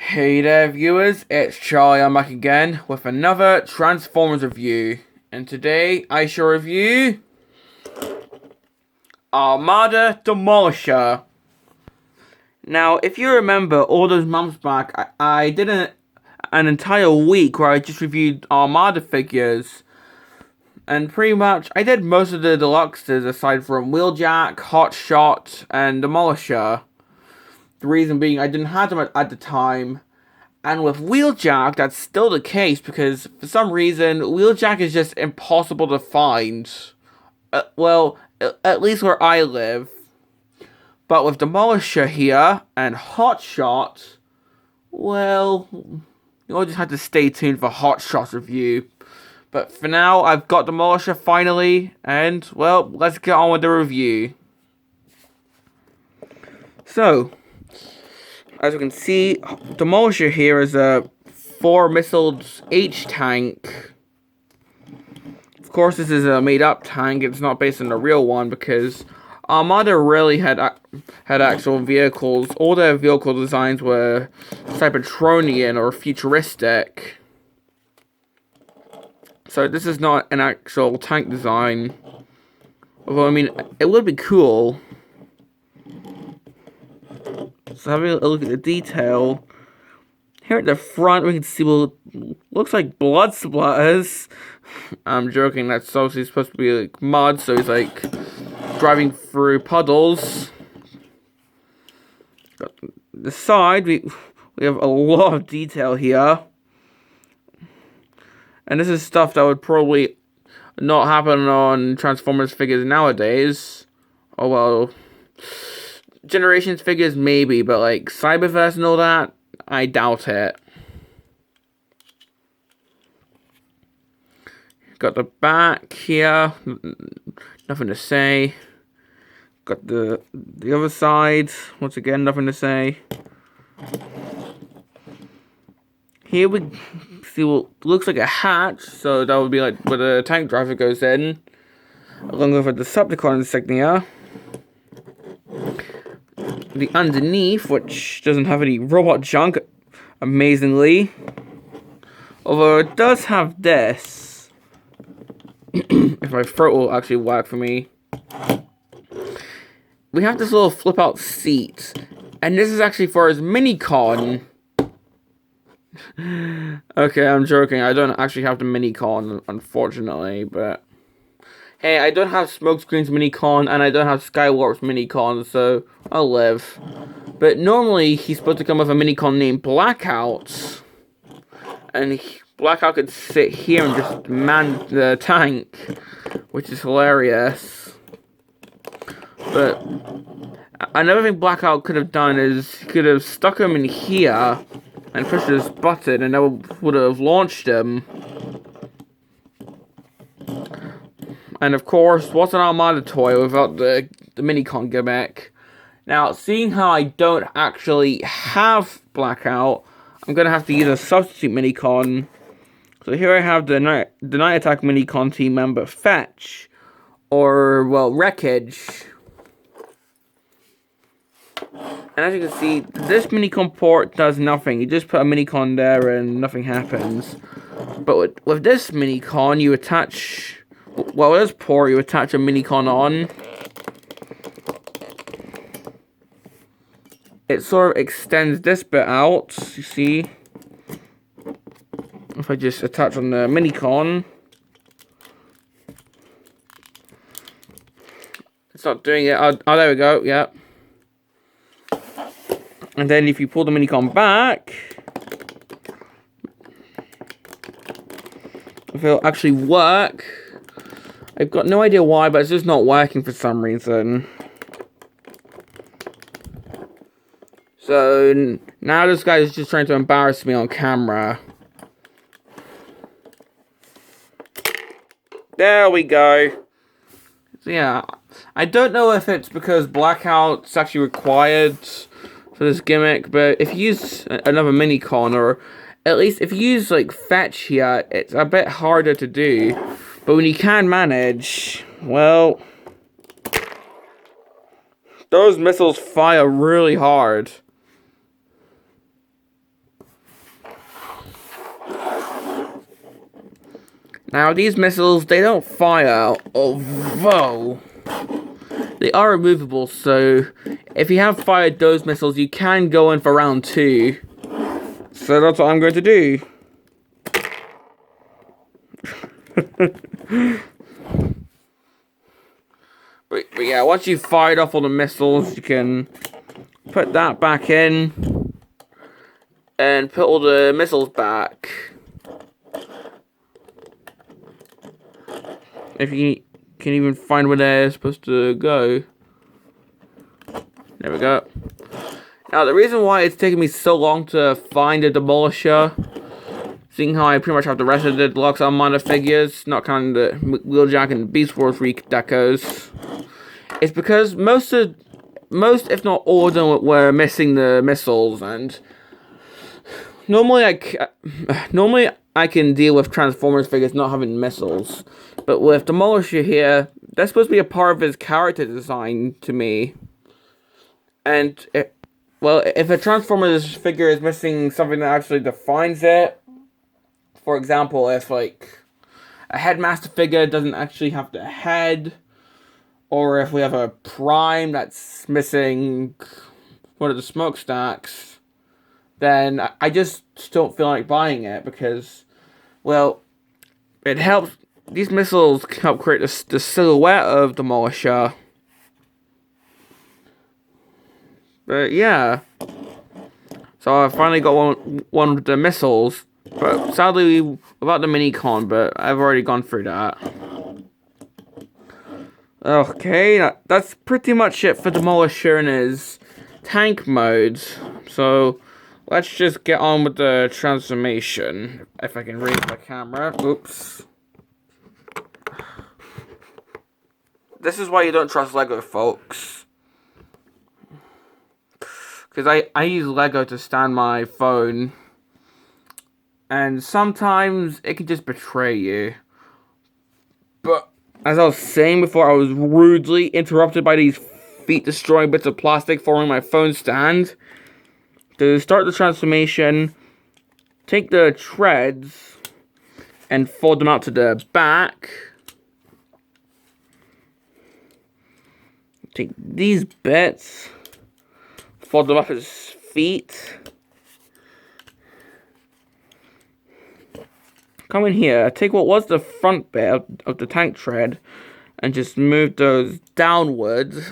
Hey there, viewers, it's Charlie. I'm back again with another Transformers review. And today I shall review Armada Demolishor. Now, if you remember all those months back, I did an entire week where I just reviewed Armada figures. And pretty much, I did most of the deluxes aside from Wheeljack, Hotshot, and Demolishor. The reason being I didn't have them at the time. And with Wheeljack, that's still the case because for some reason, Wheeljack is just impossible to find. Well, at least where I live. But with Demolishor here and Hotshot, well, you'll just have to stay tuned for Hotshot's review. But for now, I've got Demolishor finally, and well, let's get on with the review. So, as you can see, Demolishor here is a 4-missiled H-tank. Of course, this is a made-up tank. It's not based on the real one because Armada really had actual vehicles. All their vehicle designs were Cybertronian or futuristic. So this is not an actual tank design. Although, I mean, it would be cool. So having a look at the detail, here at the front we can see what looks like blood splatters. I'm joking, that's obviously supposed to be like mud, so he's like driving through puddles. Got the side, we have a lot of detail here. And this is stuff that would probably not happen on Transformers figures nowadays. Oh well. Generations figures maybe, but like Cyberverse and all that, I doubt it. Got the back here, nothing to say. Got the other side, once again, nothing to say. Here we see what looks like a hatch, so that would be like where the tank driver goes in, along with a Decepticon insignia. The underneath, which doesn't have any robot junk, amazingly. Although it does have this. If my throat will actually work for me. We have this little flip out seat. And this is actually for his mini-con. Okay, I'm joking. I don't actually have the mini-con, unfortunately, but hey, I don't have Smokescreen's mini-con, and I don't have Skywarp's mini-con, so I'll live. But normally, he's supposed to come with a mini-con named Blackout. And Blackout could sit here and just man the tank, which is hilarious. But another thing Blackout could have done is he could have stuck him in here and pushed this button, and that would have launched him. And of course, what's an Armada toy without the mini-con gimmick? Now, seeing how I don't actually have Blackout, I'm going to have to use a substitute mini-con. So here I have the Night Attack mini-con team member Fetch, or, well, Wreckage. And as you can see, this mini-con port does nothing. You just put a mini-con there and nothing happens. But with this mini-con, you attach... Well, this port, you attach a mini-con on. It sort of extends this bit out, you see. If I just attach on the mini-con. It's not doing it. Oh, there we go, yeah. And then if you pull the mini-con back, if it'll actually work. I've got no idea why, but it's just not working for some reason. So, now this guy is just trying to embarrass me on camera. There we go. So yeah, I don't know if it's because Blackout's actually required for this gimmick, but if you use another mini-con, or at least if you use like Fetch here, it's a bit harder to do. But when you can manage, well, those missiles fire really hard. Now, these missiles, they don't fire, although they are removable, so if you have fired those missiles, you can go in for round 2. So that's what I'm going to do. But yeah, once you've fired off all the missiles, you can put that back in and put all the missiles back. If you can even find where they're supposed to go. There we go. Now, the reason why it's taking me so long to find a Demolisher, seeing how I pretty much have the rest of the deluxe Armada figures, not counting the Wheeljack and Beast Wars decos, it's because most, if not all of them, were missing the missiles, and normally I can deal with Transformers figures not having missiles, but with Demolisher here, that's supposed to be a part of his character design to me. And if a Transformers figure is missing something that actually defines it, for example, if like a Headmaster figure doesn't actually have the head, or if we have a Prime that's missing one of the smokestacks, then I just don't feel like buying it because, well, it helps. These missiles help create the silhouette of Demolisher. But yeah, so I finally got one of the missiles, but sadly without the mini-con, but I've already gone through that. Okay, that's pretty much it for Demolisher in his tank mode. So let's just get on with the transformation. If I can raise the camera. Oops. This is why you don't trust Lego, folks. Because I use Lego to stand my phone. And sometimes it can just betray you. But as I was saying before, I was rudely interrupted by these feet-destroying bits of plastic forming my phone stand. To start the transformation, take the treads and fold them out to the back. Take these bits, fold them up his feet. Come in here, take what was the front bit of the tank tread and just move those downwards.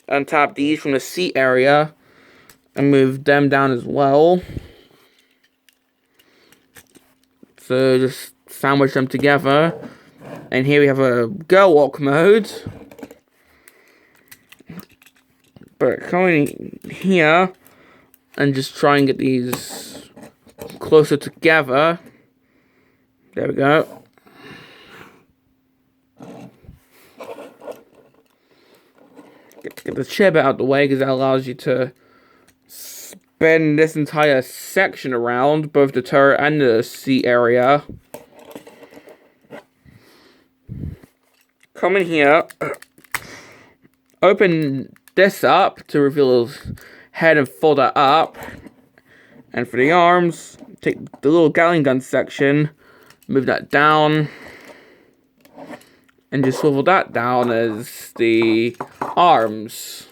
Untap these from the seat area and move them down as well. So just sandwich them together. And here we have a girl walk mode. But coming here and just try and get these closer together. There we go. Get the chair bit out of the way because that allows you to spin this entire section around, both the turret and the seat area. Come in here, open this up to reveal his head and fold that up. And for the arms, take the little Gatling gun section, move that down, and just swivel that down as the arms.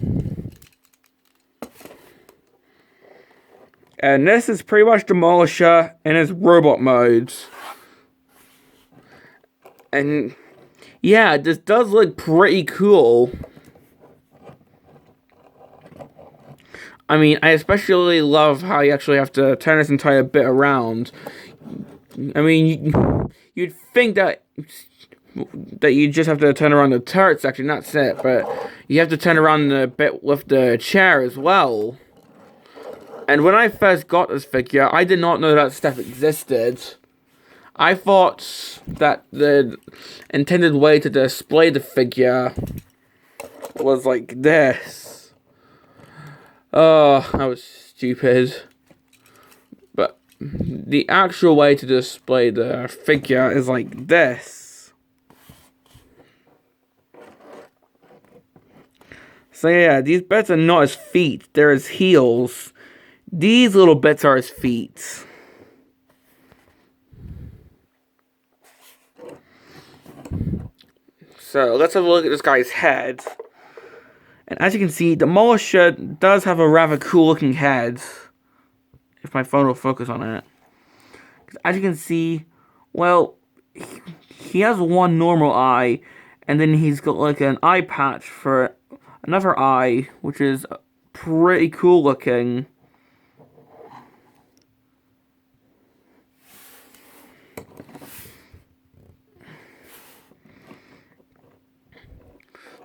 And this is pretty much Demolisher in his robot mode. And yeah, this does look pretty cool. I mean, I especially love how you actually have to turn this entire bit around. I mean, you'd think that you just have to turn around the turret section, that's it. But you have to turn around the bit with the chair as well. And when I first got this figure, I did not know that step existed. I thought that the intended way to display the figure was like this. Oh, that was stupid. But the actual way to display the figure is like this. So yeah, these bits are not his feet, they're his heels. These little bits are his feet. So let's have a look at this guy's head. And as you can see, Demolishor does have a rather cool looking head. If my phone will focus on it. As you can see, well, he has one normal eye, and then he's got like an eye patch for another eye, which is pretty cool looking.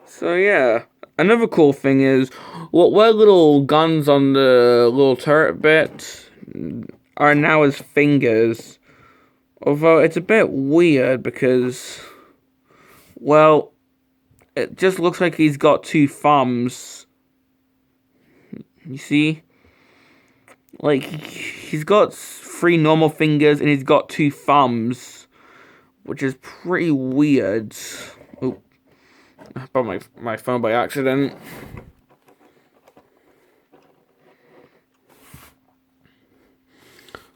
So yeah, another cool thing is, what were little guns on the little turret bit are now his fingers. Although it's a bit weird because, well, it just looks like he's got 2 thumbs. You see? Like, he's got 3 normal fingers and he's got 2 thumbs, which is pretty weird. Oh, I bought my phone by accident.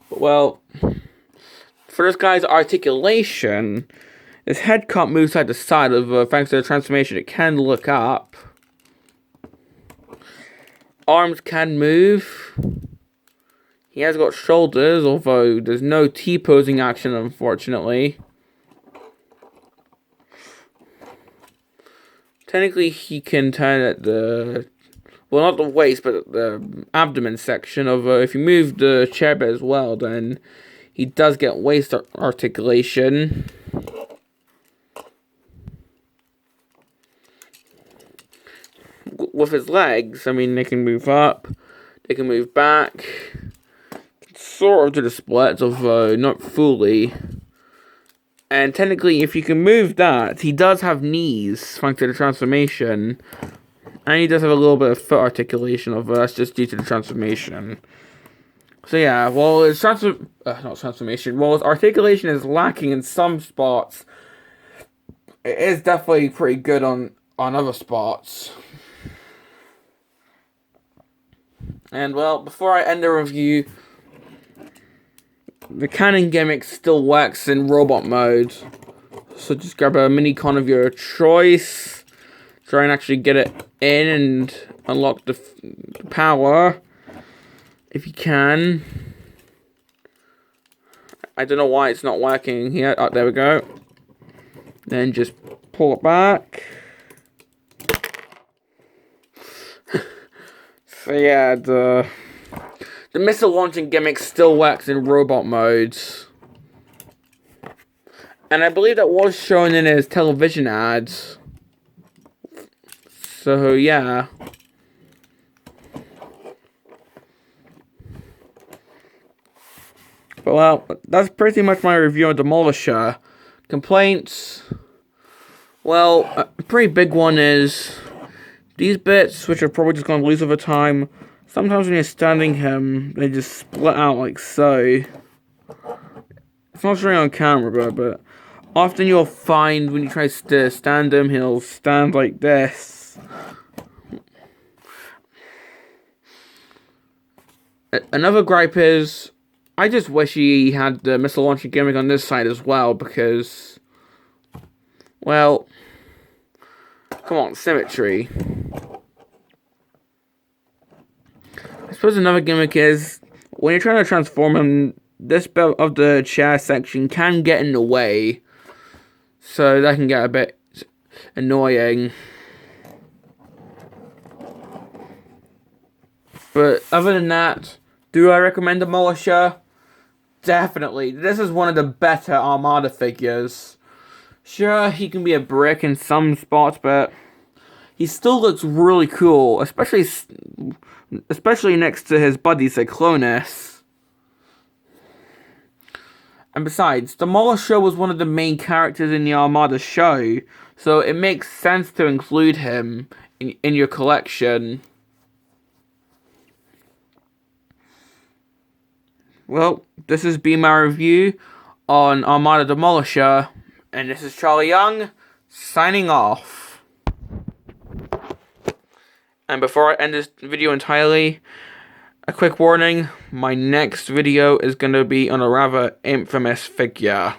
Well, for this guy's articulation, his head can't move side to side, thanks to the transformation. It can look up. Arms can move. He has got shoulders, although there's no T-posing action, unfortunately. Technically, he can turn at the... well, not the waist, but the abdomen section. Although, if you move the chair bit as well, then he does get waist articulation. With his legs, I mean, they can move up, they can move back, sort of to the splits, although not fully. And technically, if you can move that, he does have knees, thanks to the transformation. And he does have a little bit of foot articulation, although that's just due to the transformation. So yeah, while his while his articulation is lacking in some spots, it is definitely pretty good on other spots. And well, before I end the review, the cannon gimmick still works in robot mode. So just grab a mini con of your choice. Try and actually get it in and unlock the power. If you can. I don't know why it's not working here. Oh, there we go. Then just pull it back. So yeah, the missile launching gimmick still works in robot modes. And I believe that was shown in his television ads. So yeah. But well, that's pretty much my review on Demolishor. Complaints? Well, a pretty big one is these bits, which are probably just going to lose over time. Sometimes when you're standing him, they just split out like so. It's not showing on camera, but often you'll find when you try to stand him, he'll stand like this. Another gripe is, I just wish he had the missile launching gimmick on this side as well, because, well, come on, symmetry. I suppose another gimmick is, when you're trying to transform him, this bit of the chair section can get in the way, so that can get a bit annoying. But other than that, do I recommend Demolishor? Definitely. This is one of the better Armada figures. Sure, he can be a brick in some spots, but he still looks really cool, especially next to his buddy Cyclonus. And besides, Demolishor was one of the main characters in the Armada show, so it makes sense to include him in your collection. Well, this has been my review on Armada Demolishor, and this is Charlie Young, signing off. And before I end this video entirely, a quick warning, my next video is going to be on a rather infamous figure.